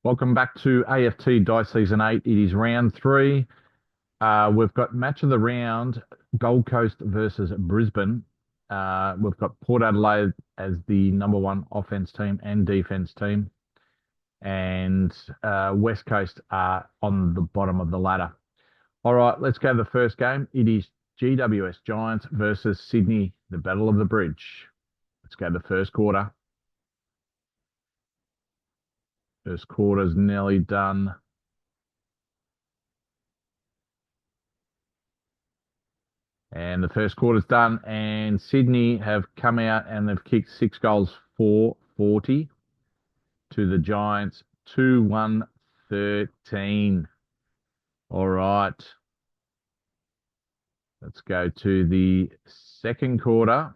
Welcome back to AFT Die Season 8. It is round three. We've got match of the round, Gold Coast versus Brisbane. We've got Port Adelaide as the number one offense team and defense team. And West Coast are on the bottom of the ladder. All right, let's go to the first game. It is GWS Giants versus Sydney, the Battle of the Bridge. Let's go to the first quarter. First quarter's nearly done. And the first quarter's done, and Sydney have come out and they've kicked 6 goals for 40 to the Giants 2-1-13. All right. Let's go to the second quarter.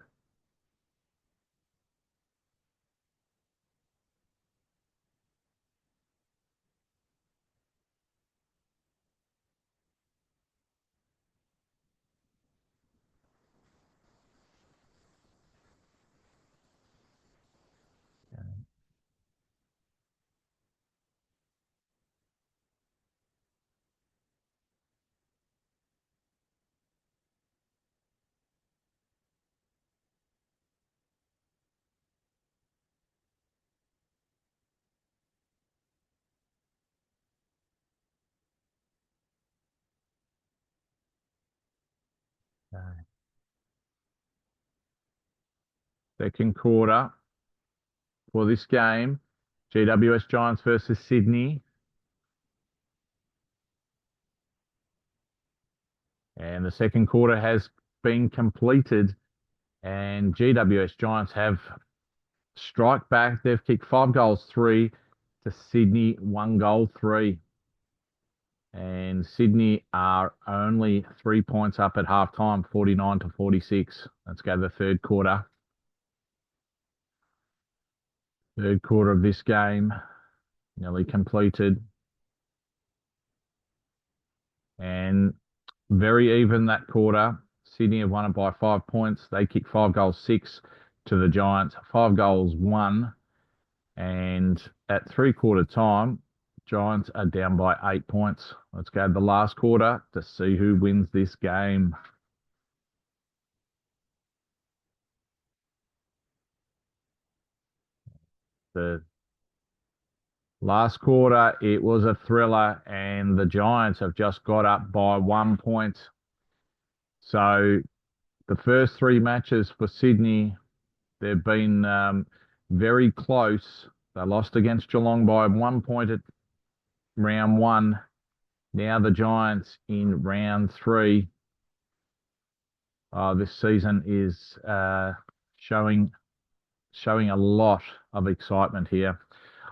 Second quarter for this game, GWS Giants versus Sydney. And the second quarter has been completed, and GWS Giants have strike back. They've kicked 5 goals, 3 to Sydney, 1 goal, 3. And Sydney are only 3 points up at halftime, 49-46. Let's go to the third quarter. Third quarter of this game, nearly completed. And very even that quarter. Sydney have won it by 5 points. They kicked 5 goals, 6 to the Giants, 5 goals, 1. And at three-quarter time, Giants are down by 8 points. Let's go to the last quarter to see who wins this game. The last quarter, it was a thriller, and the Giants have just got up by 1 point. So the first 3 matches for Sydney, they've been very close. They lost against Geelong by 1 point at round 1. Now the Giants in round 3. This season is showing a lot of excitement here.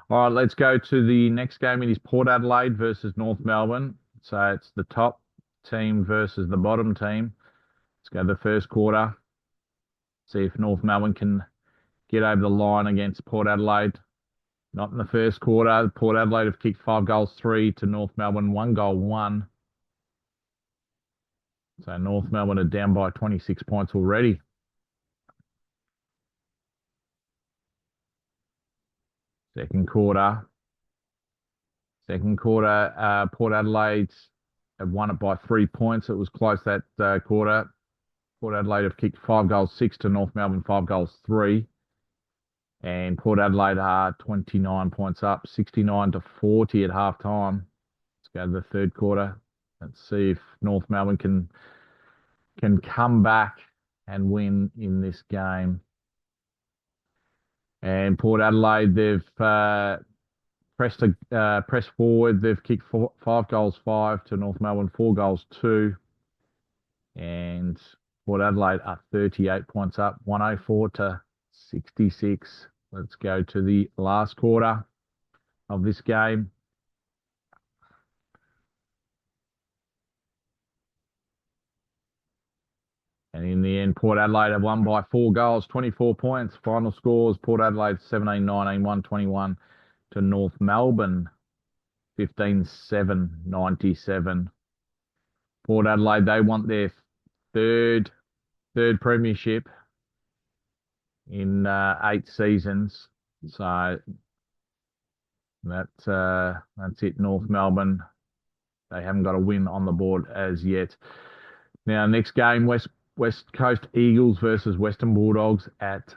All right, let's go to the next game. It is Port Adelaide versus North Melbourne. So it's the top team versus the bottom team. Let's go to the first quarter. See if North Melbourne can get over the line against Port Adelaide. Not in the first quarter. Port Adelaide have kicked 5 goals, 3 to North Melbourne, 1 goal, 1. So North Melbourne are down by 26 points already. Second quarter. Port Adelaide have won it by 3 points. It was close that quarter. Port Adelaide have kicked 5 goals, 6 to North Melbourne, 5 goals, 3. And Port Adelaide are 29 points up, 69-40 at halftime. Let's go to the third quarter. Let's see if North Melbourne can come back and win in this game. And Port Adelaide, they've pressed forward. They've kicked 5 goals, 5 to North Melbourne, 4 goals, 2. And Port Adelaide are 38 points up, 104-66. Let's go to the last quarter of this game. And in the end, Port Adelaide have won by 4 goals, 24 points. Final scores, Port Adelaide 17-19, 121 to North Melbourne 15-7, 97. Port Adelaide, they want their third premiership in 8 seasons. So That's it. North Melbourne. They haven't got a win on the board as yet. Now, next game, West Coast Eagles versus Western Bulldogs at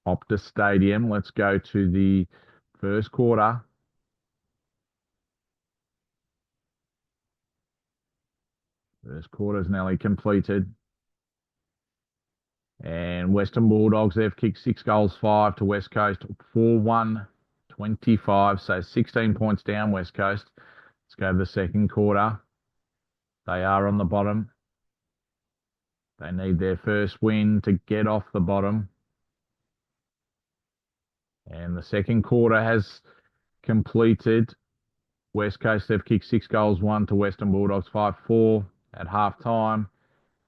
Optus Stadium. Let's go to the first quarter. First quarter's nearly completed. And Western Bulldogs, they've kicked 6 goals, 5 to West Coast, 4-1, 25. So 16 points down West Coast. Let's go to the second quarter. They are on the bottom. They need their first win to get off the bottom. And the second quarter has completed. West Coast, they've kicked 6 goals, 1 to Western Bulldogs, 5-4 at half time.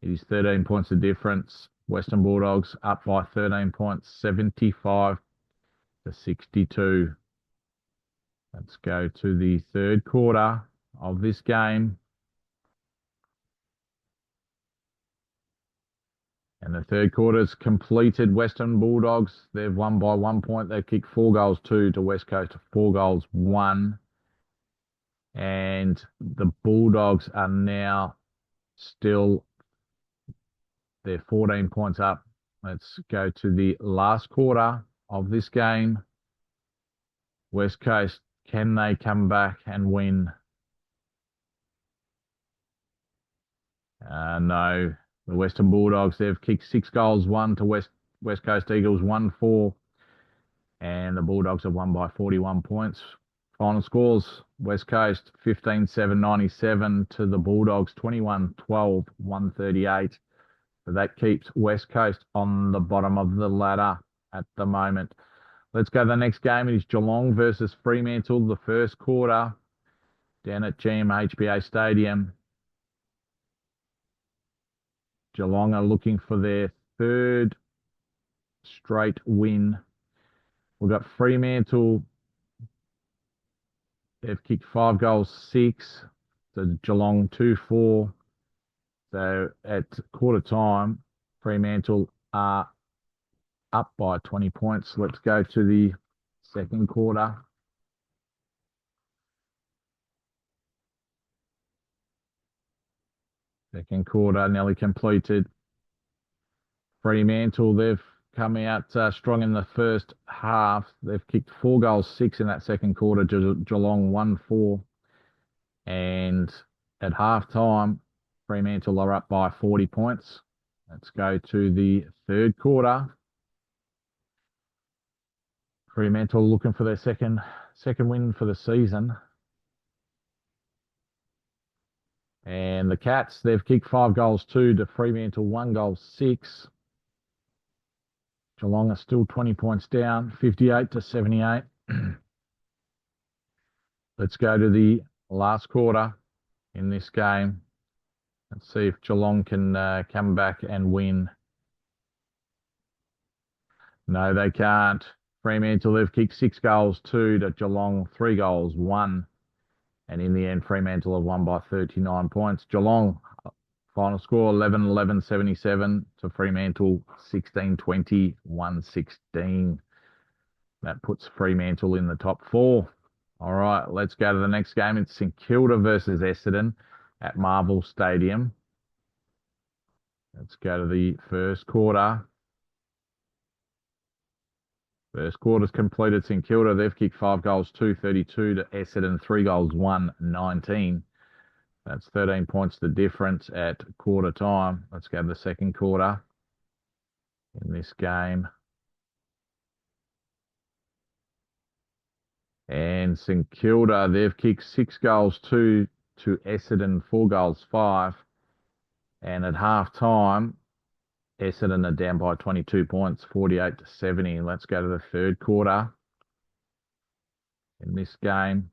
It is 13 points of difference. Western Bulldogs up by 13 points, 75 to 62. Let's go to the third quarter of this game. And the third quarter's completed. Western Bulldogs, they've won by 1 point. They kicked 4 goals, 2 to West Coast, 4 goals, 1. And the Bulldogs are now still, they're 14 points up. Let's go to the last quarter of this game. West Coast, can they come back and win? No. The Western Bulldogs, they've kicked 6 goals, 1 to West Coast Eagles, 1-4. And the Bulldogs have won by 41 points. Final scores, West Coast 15-7, 97 to the Bulldogs 21-12, 138. So that keeps West Coast on the bottom of the ladder at the moment. Let's go to the next game. It is Geelong versus Fremantle, the first quarter down at GMHBA Stadium. Geelong are looking for their third straight win. We've got Fremantle. They've kicked 5 goals, 6. So Geelong 2-4. So at quarter time, Fremantle are up by 20 points. Let's go to the second quarter. Second quarter nearly completed. Fremantle, they've come out strong in the first half. They've kicked 4 goals, 6 in that second quarter. Geelong 1-4. And at half time, Fremantle are up by 40 points. Let's go to the third quarter. Fremantle looking for their second win for the season. And the Cats, they've kicked 5 goals, 2 to Fremantle, 1 goal, 6. Geelong are still 20 points down, 58 to 78. Let's go to the last quarter in this game. Let's see if Geelong can come back and win. No, they can't. Fremantle, they've kicked 6 goals, 2 to Geelong, 3 goals, 1. And in the end, Fremantle have won by 39 points. Geelong, final score 11-11, 77 to Fremantle, 16-20, 116. That puts Fremantle in the top 4. All right, let's go to the next game. It's St Kilda versus Essendon at Marvel Stadium. Let's go to the first quarter. First quarter's completed. St Kilda, they've kicked 5 goals, 2, 32 to Essendon, 3 goals, 1, 19. That's 13 points the difference at quarter time. Let's go to the second quarter in this game. And St Kilda, they've kicked 6 goals, 2 to Essendon, 4 goals, 5. And at half time, Essendon are down by 22 points, 48 to 70. Let's go to the third quarter in this game.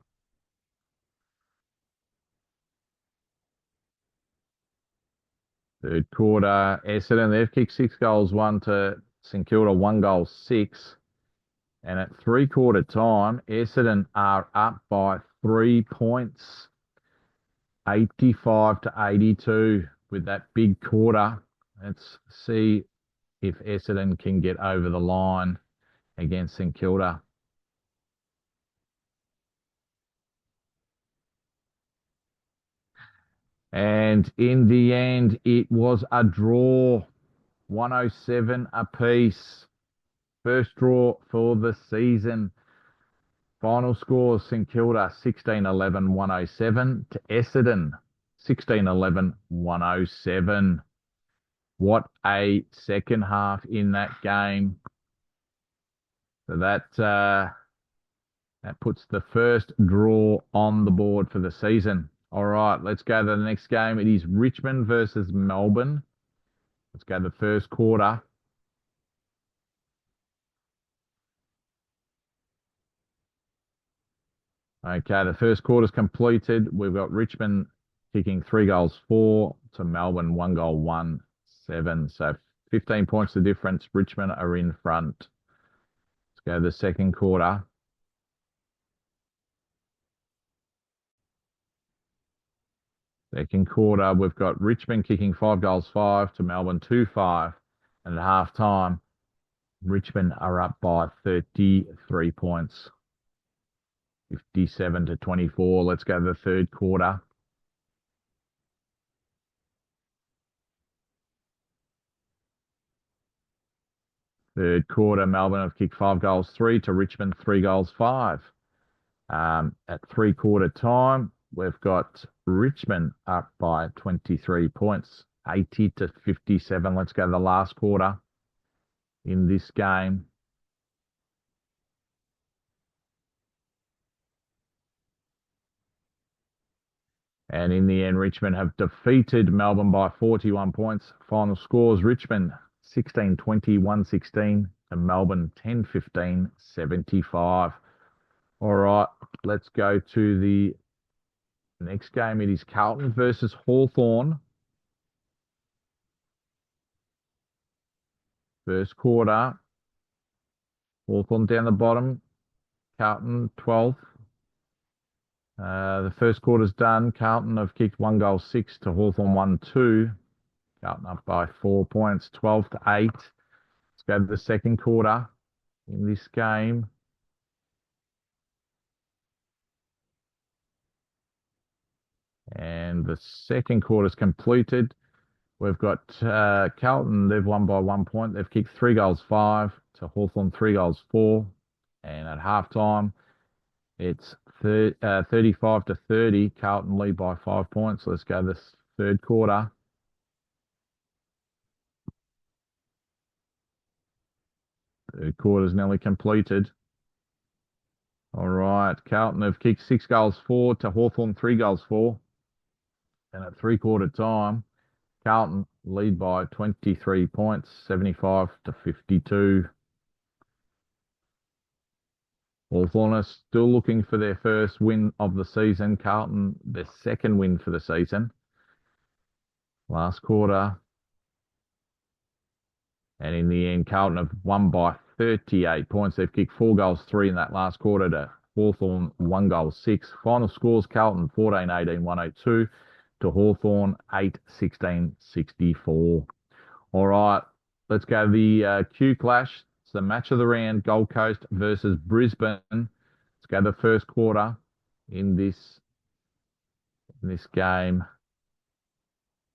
Third quarter, Essendon, they've kicked 6 goals, 1 to St Kilda, 1 goal, 6. And at three-quarter time, Essendon are up by 3 points, 85 to 82 with that big quarter. Let's see if Essendon can get over the line against St Kilda. And in the end, it was a draw, 107 apiece. First draw for the season. Final scores: St Kilda 16-11 107 to Essendon 16-11 107. What a second half in that game. So that puts the first draw on the board for the season. All right, let's go to the next game. It is Richmond versus Melbourne. Let's go to the first quarter. Okay, the first quarter's completed. We've got Richmond kicking 3 goals 4 to Melbourne 1 goal 1 7. So 15 points the difference. Richmond are in front. Let's go to the second quarter. Second quarter, we've got Richmond kicking 5 goals 5 to Melbourne 2-5. And at half time, Richmond are up by 33 points. 57-24. Let's go to the third quarter. Third quarter, Melbourne have kicked 5 goals 3 to Richmond 3 goals 5. At three-quarter time, we've got Richmond up by 23 points, 80-57. Let's go to the last quarter in this game. And in the end, Richmond have defeated Melbourne by 41 points. Final scores: Richmond 16-20, 116, and Melbourne 10-15, 75. All right, let's go to the next game. It is Carlton versus Hawthorn. First quarter, Hawthorn down the bottom, Carlton 12th. The first quarter's done. Carlton have kicked 1 goal 6 to Hawthorn 1-2. Carlton up by 4 points, 12-8. Let's go to the second quarter in this game. And the second quarter's completed. We've got Carlton, they've won by 1 point. They've kicked 3 goals 5 to Hawthorn 3 goals 4. And at halftime, it's 35-30. Carlton lead by 5 points. Let's go to this third quarter. Third quarter's nearly completed. All right, Carlton have kicked 6 goals 4 to Hawthorn 3 goals 4. And at three-quarter time, Carlton lead by 23 points, 75-52. Hawthorn are still looking for their first win of the season. Carlton, their second win for the season. Last quarter. And in the end, Carlton have won by 38 points. They've kicked 4 goals 3 in that last quarter to Hawthorn 1 goal 6. Final scores: Carlton 14-18, 102 to Hawthorn 8-16-64. All right, let's go to the Q Clash. It's the match of the round, Gold Coast versus Brisbane. Let's go to the first quarter in this game.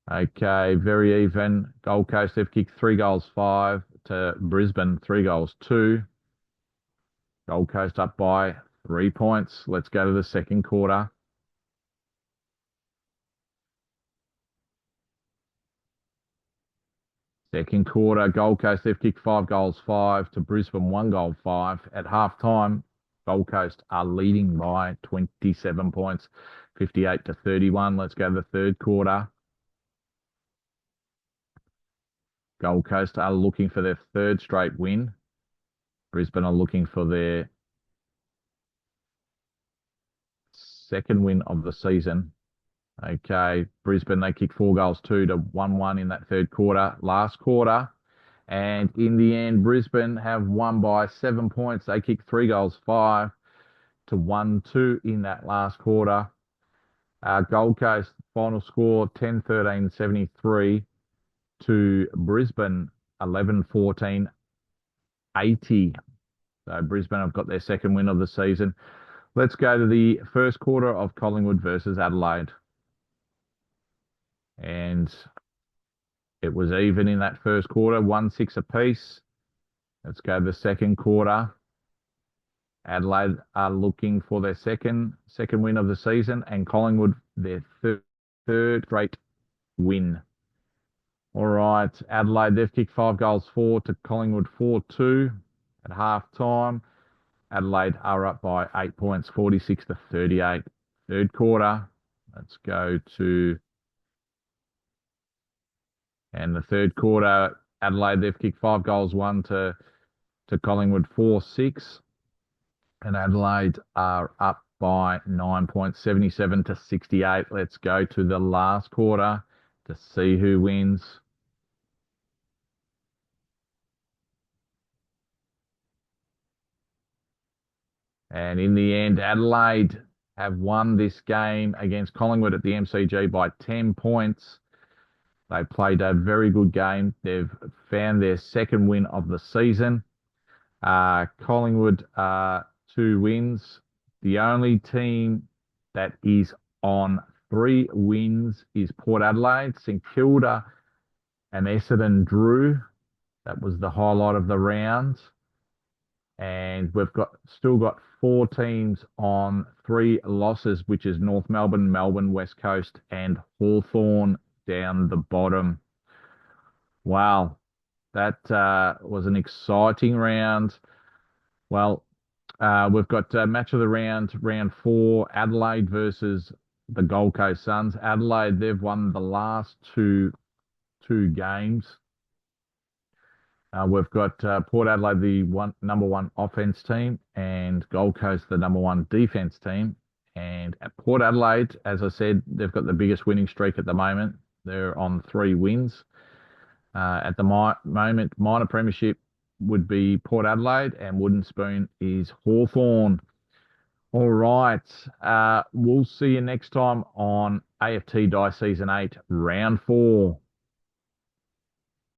Okay, very even. Gold Coast have kicked 3 goals 5 to Brisbane 3 goals 2. Gold Coast up by 3 points. Let's go to the second quarter. Second quarter, Gold Coast, they've kicked 5 goals 5 to Brisbane 1 goal 5. At halftime, Gold Coast are leading by 27 points, 58-31. Let's go to the third quarter. Gold Coast are looking for their third straight win. Brisbane are looking for their second win of the season. Okay, Brisbane, they kicked 4 goals 2 to 1-1 in that third quarter, last quarter. And in the end, Brisbane have won by 7 points. They kicked 3 goals 5 to 1-2 in that last quarter. Gold Coast, final score 10-13, 73 to Brisbane 11-14, 80. So Brisbane have got their second win of the season. Let's go to the first quarter of Collingwood versus Adelaide. Let's go to the Collingwood versus Adelaide. It's the match of the round, Gold Coast versus Brisbane. Let's go to the Collingwood versus Adelaide. It's the match of the round, Gold Coast versus Brisbane. Let's go to the first quarter of Collingwood versus Adelaide. Let's go to the first quarter of Collingwood versus Adelaide. And it was even in that first quarter, 1-6 apiece. Let's go to the second quarter. Adelaide are looking for their second win of the season, and Collingwood their third straight win. All right, Adelaide, they've kicked 5 goals for to Collingwood 4-2 at half time. Adelaide are up by 8 points, 46-38. Third quarter. Let's go to, and the third quarter, Adelaide, they've kicked 5 goals, 1 to Collingwood 4-6. And Adelaide are up by 9 points, 77-68. Let's go to the last quarter to see who wins. And in the end, Adelaide have won this game against Collingwood at the MCG by 10 points. They played a very good game. They've found their second win of the season. Collingwood 2 wins. The only team that is on 3 wins is Port Adelaide. St Kilda and Essendon drew. That was the highlight of the round. And we've still got 4 teams on 3 losses, which is North Melbourne, Melbourne, West Coast, and Hawthorn down the bottom. Wow, that was an exciting round. Well, we've got match of the round 4, Adelaide versus the Gold Coast Suns. Adelaide, they've won the last two games. We've got Port Adelaide, the number 1 offense team, and Gold Coast, the number 1 defense team. And at Port Adelaide, as I said, they've got the biggest winning streak at the moment. They're on 3 wins. At the moment, minor premiership would be Port Adelaide, and wooden spoon is Hawthorn. All right. We'll see you next time on AFT Die Season 8, Round 4.